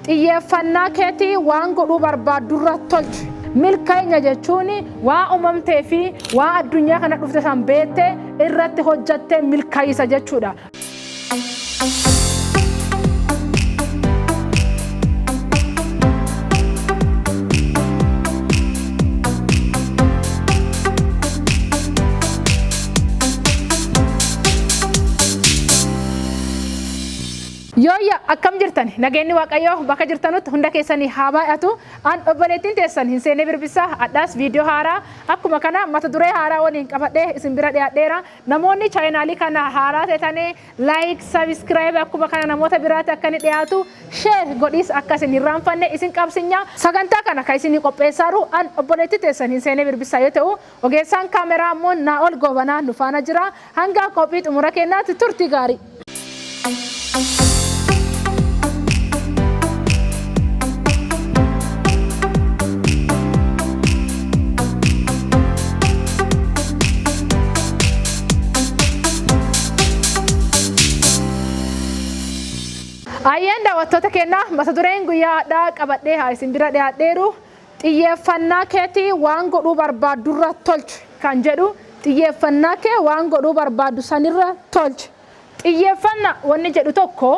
xiyyeeffannaa keetii waan godhuu barbaaddu irratti tolchi. Milkaa'ina jechuun waa uumamtee fi waa addunyaa kana dhufte san beektee irratti hojjattee milkaa'isa jechuudha. Yooya akkam jirtan nageenyi waaqayyoo bakka jirtanutti hunda keessanii haa baay'atu. An obboleettiin teessan hin seenne birbisaa addaas viidiyoo haaraa akkuma kana mata duree haaraa waliin qabadhee isin bira dhiyaadheera. Namoonni chaayinaalii kana haaraa ta'anii laayik sabiskiraayib akkuma kana namoota biraatti akka inni dhiyaatu sheer godhiis akka isin hin raanfanne isin qabsinya. Sagantaa kana kan isin qopheessaaru an obboleettii teessan hin seenne birbisaa yoo ta'u ogeessaan kaameraa immoo Naa'ol Goobanaa nu faana jira. Hanga qophii xumura keenyaatti turtii gaarii. Ayyaan daawwattoota keenya mata dureen guyyaadhaa qabadhee haa isin bira dhiyaadheeru xiyyeeffannaa keetii waan godhuu barbaaddu irra tolchi kan jedhu xiyyeeffannaa kee waan godhuu barbaaddu sanirra tolchi. Xiyyeeffannaa wanni jedhu tokko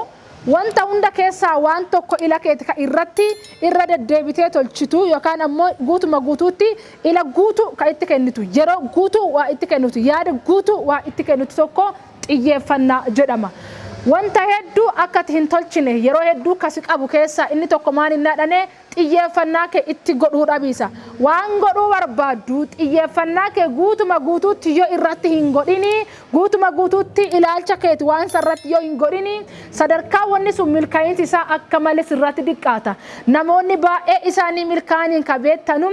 wanta hunda keessaa waan tokko ila keetii irratti irra deddeebitee tolchitu yookaan ammoo guutuma guutuutti ila guutuu kan itti kennitu yeroo guutuu waa itti kennitu yaada guutuu waa itti kennitu tokko xiyyeeffannaa jedhama. Wanta hedduu akka hin tolchine yeroo hedduu kasi qabu keessa inni tokko maan hin dhaadhane xiyyeeffannaa kee itti godhuu dhabiisa. Waan godhuu barbaaddu xiyyeeffannaa kee guutuma guutuutti yoo irratti hin godhini guutuma guutuutti ilaalcha keeti waan sarratti yoo hin godhini sadarkaa wanni sun milkaa'insi isaa akka malee sirratti diqqaata. Namoonni baay'ee isaanii milkaa'aniin kabeettanu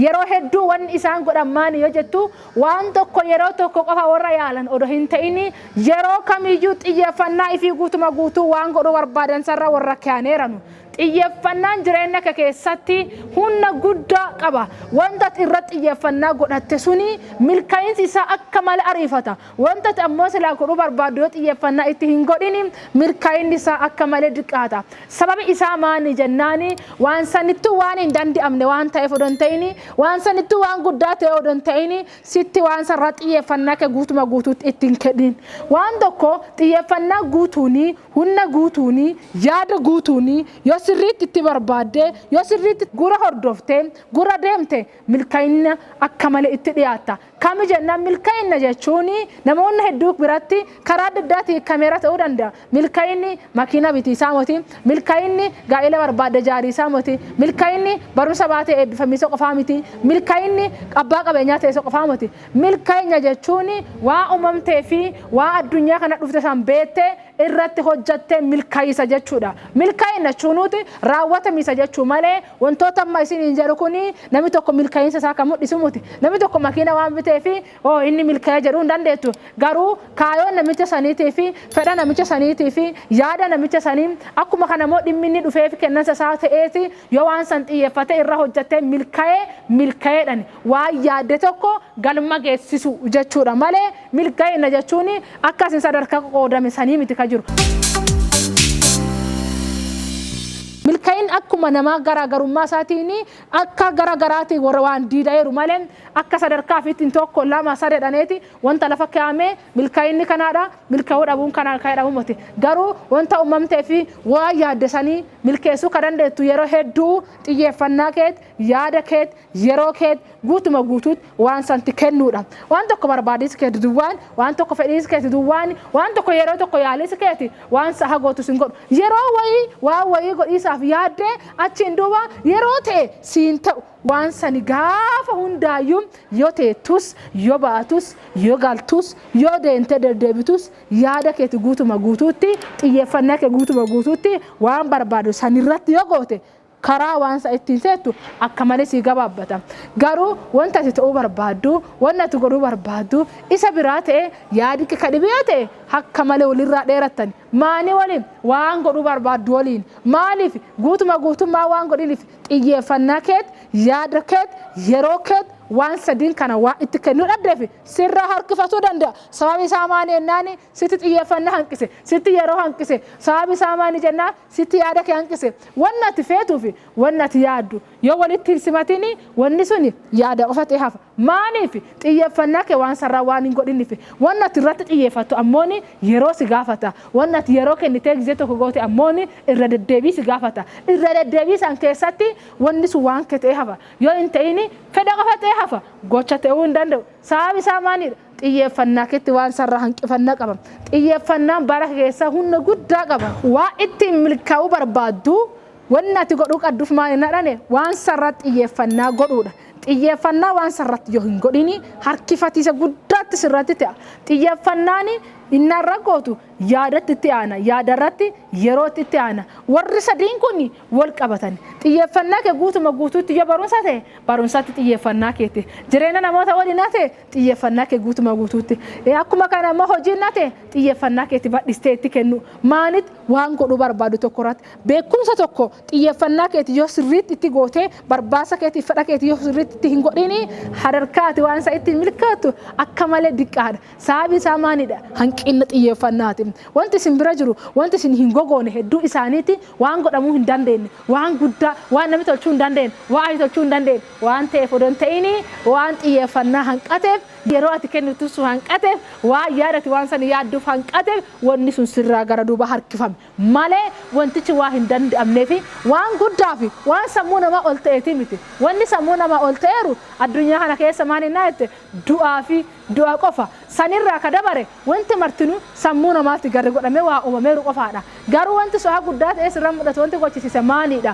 yeroo hedduu wanni isaan godhan maani yoo jettu waan tokko yeroo tokko qofa warra yaalan odoo hin ta'ini yeroo kamiyyuu xiyyeeffannaa fi guutuma guutuu waan godhuu barbaadan sarara warra kaaneeranu. Xiyyeeffannaan jireenya kee keessatti humna guddaa qaba. Wanta irratti xiyyeeffannaa godhatte suni milkaa'insi isaa akka malee ariifata. Wanta ammoo silaa godhuu barbaaddu yoo xiyyeeffannaa itti hin godhini milkaa'inni isaa akka malee diqqaata. Sababi isaa maani jennaani waan sanittu waan hin danda'amne waan ta'eef odoo hin ta'ini waan sanittu waan guddaa ta'e odoo hin ta'ini sitti waan sarara xiyyeeffannaa kee guutuma guutuutti itti hin kennin. Waan tokko xiyyeeffannaa guutuuni humna guutuuni yaada guutuuni yoo sirriitti itti barbaadde yoo sirriitti gura hordofte gura deemte milkaa'ina akka malee itti dhiyaatta. Kami jennaan milkaa'ina jechuun namoonni hedduu biratti karaa adda addaatiin kaameraa ta'uu danda'a. Milkaa'inni makiina bitiisaa moti, milkaa'inni gaa'ela barbaadde jaariisaa moti, milkaa'inni barumsa baatee eebbifamiisa qofaa miti, milkaa'inni abbaa qabeenyaa ta'e qofaa moti. Milkaa'ina jechuun waa uumamtee fi waa addunyaa kana dhufte san beektee irratti hojjattee milkaa'isa jechuudha. Milkaa'ina jechuun raawwatamisa jechuu malee wantoota amma isin hin jedhu kuni namni tokko milkaa'insa isaa kan mul'isu miti. Namni tokko makiina waan bitee fi inni milkaa'ee jedhuu hin dandeettu. Garuu kaayoon namicha saniitii fi fedha namicha saniitii fi yaada namicha sanii akkuma kana immoo dhimmi inni dhufee fi kennansa isaa ta'eeti yoo waan san xiyyeeffate irra hojjattee milkaa'eedhaan waan yaadde tokko galma geessisu jechuudha malee milkaa'ina jechuun akkasiin sadarkaa qoodame sanii miti kan jiru. Milkaa'in akkuma namaa garaagarummaa isaatiin akka garaagaraati warra waan diida'eeru malee akka sadarkaa fiitiin tokko lama sadeedhaneeti wanta lafa kaa'amee milkaa'inni kanaadha milkaa'uu dhabuun kanaan ka'ee dhabuu miti. Garuu wanta uumamtee fi waa yaaddesanii milkeessuu kan dandeettu yeroo hedduu xiyyeeffannaa keet yaada keet yeroo keet guutuma guutuutti waan santi kennuudha. Waan tokko barbaadis keeti duwwaan waan tokko fedhiis keeti duwwaan waan tokko yeroo tokko yaalis keeti waan saha gootu sin godhu yeroo wayii waa wayii godhiisaaf yaadde achiin duuba yeroo ta'e siin ta'u waan sani gaafa hundaayyuu yoo teettus yoo baatus yoo galtus yoo deemtee deddeebitus yaada keeti guutuma guutuutti xiyyeeffannaa kee guutuma guutuutti waan barbaadu sanirratti yoo goote karaa waan sa ittiin seettu akka malee si gabaabbata. Garuu wanta ati ta'uu barbaaddu wanta ati godhuu barbaaddu isa biraa ta'e yaadi kee kadhibee ta'e akka malee walirraa dheerattan maanii waliin waan godhuu barbaaddu waliin maaliif guutuma guutummaa waan godhiniif xiyyeeffannaa keet yaada keet yeroo keet وان سدين كان وقت كنو أدري سر هركفتو دند سبب ساماني ناني ست تيفنا هنكسي ست يرو هنكسي سبب ساماني جنا ست يادك هنكسي وانا تفيتو في وانا تيادو يو ولد تلسماتيني والنسوني يادا وفتي هاف ماني في تيفنا كوان سر وان يقولني في وانا ترات تيفتو أموني يرو سقافتا وانا تيرو كنتيج زيتو كوغوتي أموني الرد الدبي سقافتا الرد الدبي سانكساتي والنسو وان كتي هاف يو انتيني فدا قفتي هاف غوتشته وندندو سابي ساماني تيفنا كتي وان سر هنكفنا قبم تيفنا بارك كيسا هن غدا قبم وا اتي ملكاو بربادو وانا تقولو قدوف ما ينراني وان سرت تيفنا غدودا تيفنا وان سرت يوهن غديني هركفتي سغدات سراتي تيفناني إن الرقوتو يادت تيانا يادرتي يروت تيانا ورسدين كوني والكابتن تيفناك غوتو مغوتو تيا بارونساتي بارونساتي تيفناك تي جرينا نموتا وليناتي تيفناك غوتو مغوتو تي اكما كان ما هوجيناتي تيفناك تي بدستي كنو مانت وان كودو بربادو توكرات بكون ستوكو تيفناك تي يسريت تي غوتي برباسك تي فداك تي يسريت تي هنغوديني حركات وان سايتي ملكاتو اكمل ديقاد سابي ساماني دا إن تيفناتي وانت سنبرجرو وانت سنهنغوغون هدو إسانيتي وان قدامو هنداندين وان قدا وان نمي تلچون داندين وان تلچون داندين وان تيفودون تيني وان تيفنا هنقاتف يرو أتكن تسو هنقاتف وان يارتي وان سن يادوف هنقاتف وان نسون سرا غردو بحر كفام مالي وان تيچي وان هنداند أمنيفي وان قدافي وان سمونا ما قلتيتي ميتي وان سمونا ما قلتيرو الدنيا هنا كيسا ماني نايت دعافي دعا قفا سنرا كدبره وانت مرتنو سمونا ما تغرغو دمه وا اوميرو قفادا غارو وانت سو غدات اسرم دت وانت غوتي سماني دا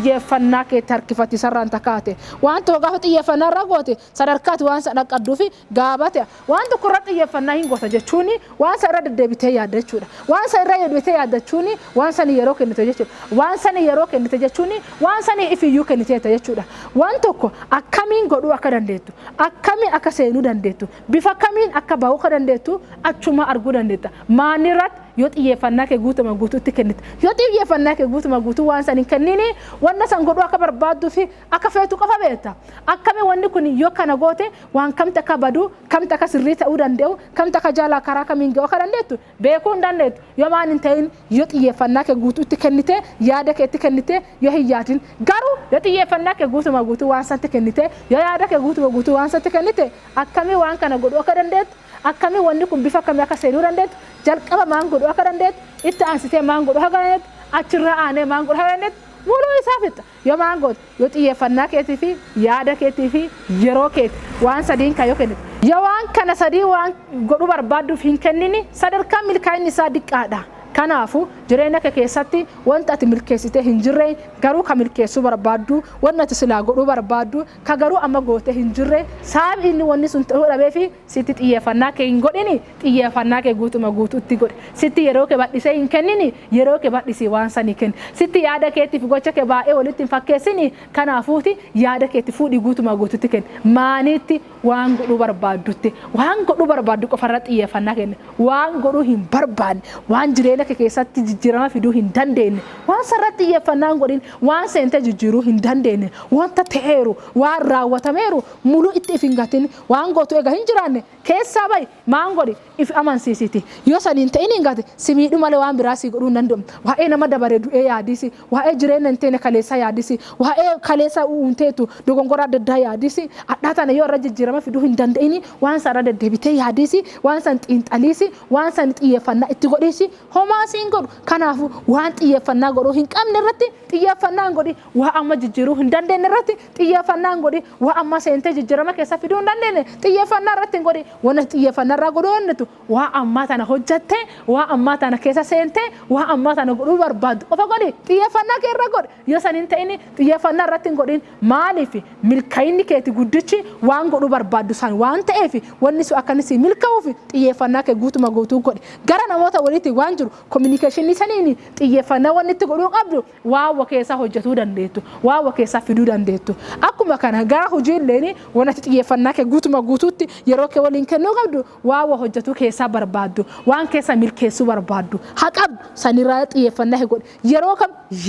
تيفناك تركفتي سران تكاتي وانت غاف تيفنا رغوتي صدركات وان صدقدوفي غابته وانت قرط تيفنا هيغوتا جچوني وان سرد دبيته يادچودا وان سرد يدبيته يادچوني وان سن يروك نتجچو وان سن يروك نتجچوني وان سن افيو كنتجچودا وان توكو اكامين غدو اكدنديتو اكامي اكسينو دنديتو بفكامين اكباو كدنديتو achuma argudandeta manirat yot iyefannaa ke guutuma guutuutti kennite yot iyefannaa ke guutuma guutuu waan san kennini wanna san godhu akka barbaaddu fi akka feetu qofa beeta akkame wanni kun yoo kana goote waan kamta ka badu kamta ka sirrii ta'uu danda'u kamta ka jala karaa kamiin ga'u ka dandeettu beekuu dandeettu yoo maan hin ta'in yot iyefannaa ke guutuutti kennite yaada keetti kennite yoo hiyyaatin garuu yot iyefannaa ke guutuma guutuu waan santi kennite yoo yaada ke guutuma guutuu waan santi kennite akkame waan kana godhu akka dandeettu akkami wanni kun bifa kamii akka seenuu dandeettu jalqaba maan godhu akka dandeettu itti aansitee maan godhu akka dandeettu achirraa aanee maan godhu akka dandeettu muluu isaa fixa yoo maan godhu yoo xiyyeeffannaa keetii fi yaada keetii fi yeroo keeti waan sadiin kan yoo kennitu yoo waan kana sadii waan godhu barbaadduuf hin kennini sadarkaa milkaa'inni isaa diqqaadha. Kanaafu jireenya kee keessatti wanta ati milkeessitee hin jirre garuu ka milkeessuu barbaaddu wanta ati silaa godhuu barbaaddu ka garuu amma gootee hin jirre sababni inni wanni sun ta'uu dhabeefi sitti xiyyeeffannaa kee hin godhini xiyyeeffannaa kee guutuma guutuutti godhi sitti yeroo kee badhisee hin kennini yeroo kee badhisii waan sanii kenni sitti yaada keetiif gocha kee baay'ee walitti hin fakkeessini kanaafuuti yaada keetti fuudhii guutuma guutuutti kenni maaniitti waan godhuu barbaaddu qofarra xiyyeeffannaa kenni waan godhuu hin barbaanne waan jireenya keessatti jijjiirama fiduu hin dandeenye waan sarratti xiyyeeffannaan godhin waan seente jijjiiruu hin dandeenye wanta ta'eeru waan raawwatameeru muluu itti if hin gatin waan gootu egaa hin jiraanne keessaa ba'i maan godhi if amansiisiti yoo saniin ta'in hin gate simiidhu malee waan biraa sii godhuu hin danda'u waa'ee nama dabaree du'ee yaadisi waa'ee jireenya hin teene kaleessa yaadisi waa'ee kaleessa uumteetu dogongora adda addaa yaadisi addaa tana yoo irra jijjiirama fiduu hin danda'ini waan sarara deddeebitee yaadisi waan san xiinxaliisi waan san xiyyeeffannaa itti godhisi maasiin godhu kanaafu waan xiyyeeffannaa godhuu hin qabne irratti xiyyeeffannaan godhi waa amma jijjiiruu hin dandeenye irratti xiyyeeffannaan godhi waa amma seentee jijjiirama keessa fiduu hin dandeenye xiyyeeffannaa irratti hin godhi waan xiyyeeffannaa irraa godhuu wannitu waa ammaa tana hojjattee waa ammaa tana keessa seentee waa ammaa tana godhuu barbaaddu qofa godhi xiyyeeffannaa kee irra godhi yoo saniin ta'ini xiyyeeffannaa irratti hin godhin maaliif milkaa'inni keeti guddichi waan godhuu barbaaddu san waan ta'eef wanni sun akkanis milkaa'uuf xiyyeeffannaa kee guutuma guutuu godhi gara namoota walitti waan jiru communication isaniini xiyyeeffannaa wanni itti godhuu qabdu waa keessa hojjetuu dandeettu waa keessa fiduu dandeettu akkuma kana gara hojiileen wanti xiyyeeffannaa kee guutuma guutuutti yeroo kee waliin kennuu qabdu waa hojjetuu keessa barbaaddu waan keessa milkeessuu barbaaddu haa qabdu sanirraa xiyyeeffannaa godhi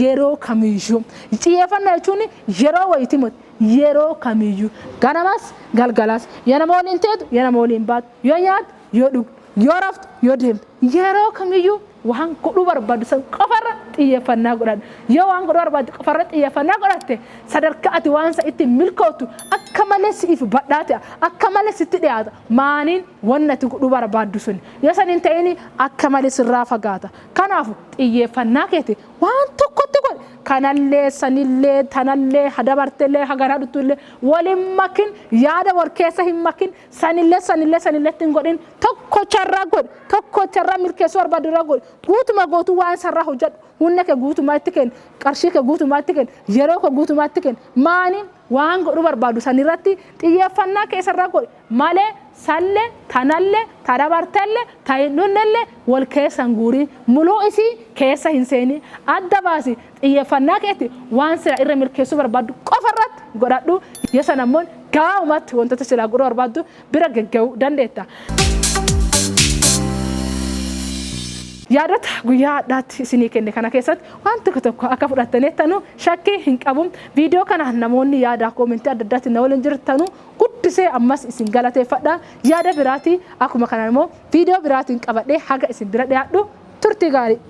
yeroo kamiyyuu xiyyeeffannaa jechuun yeroo wayitii yeroo kamiyyuu ganamas galgalas yana mooliin teetu yana mooliin baatu yoo nyaatu yoo dhugdu yoo raftu yoo deemtu yeroo kamiyyuu waan godhuu barbaadu san qofarra xiyyeeffannaa godhadhu yoo waan godhuu barbaadu qofarra xiyyeeffannaa godhatte sadarkaa ati waan isa itti milkootu akka malee siif badhaate akka malee sitti dhiyaata maaniin wanna ati godhuu barbaadu sun yoo san hin ta'in akka malee sirraa fagaata kanaafu xiyyeeffannaa keeti waan tokkotti godhi kanallee sanillee tanallee hadabartellee hagaraa dhutullee waliin makin yaada wal keessa hin makin sanillee hin godhin tokkocharraa godhi tokkocharraa milkeessuu barbaadurraa godhi guutuma gootu waan sarraa hojjedhu hunna kee guutumaatti kenni qarshii kee guutumaatti kenni yeroo kee guutumaatti kenni maaniin waan godhuu barbaadu sanirratti xiyyeeffannaa keessarraa godhi malee sallee tanallee tadabartellee ta'innullee wal keessan guurii muluu isii keessa hin seeni adda baasi xiyyeeffannaa keetti waan sira irra milkeessuu barbaadu qofarratti godhadhu yesan ammoo gaa'umatti wantoota sila godhuu barbaadu bira gagga'uu dandeetta. yaadota guyyaa addaatti isinii kenne kana keessatti waan tokko akka fudhattaniittanu shakkii hin qabu viidiyoo kana namoonni yaada koomentii adda addaatti na waliin jirtanu guddisee ammas isin galateeffadha yaada biraatii akkuma kana immoo viidiyoo biraatiin qabadhee haga isin bira dhiyaadhu turtii gaarii.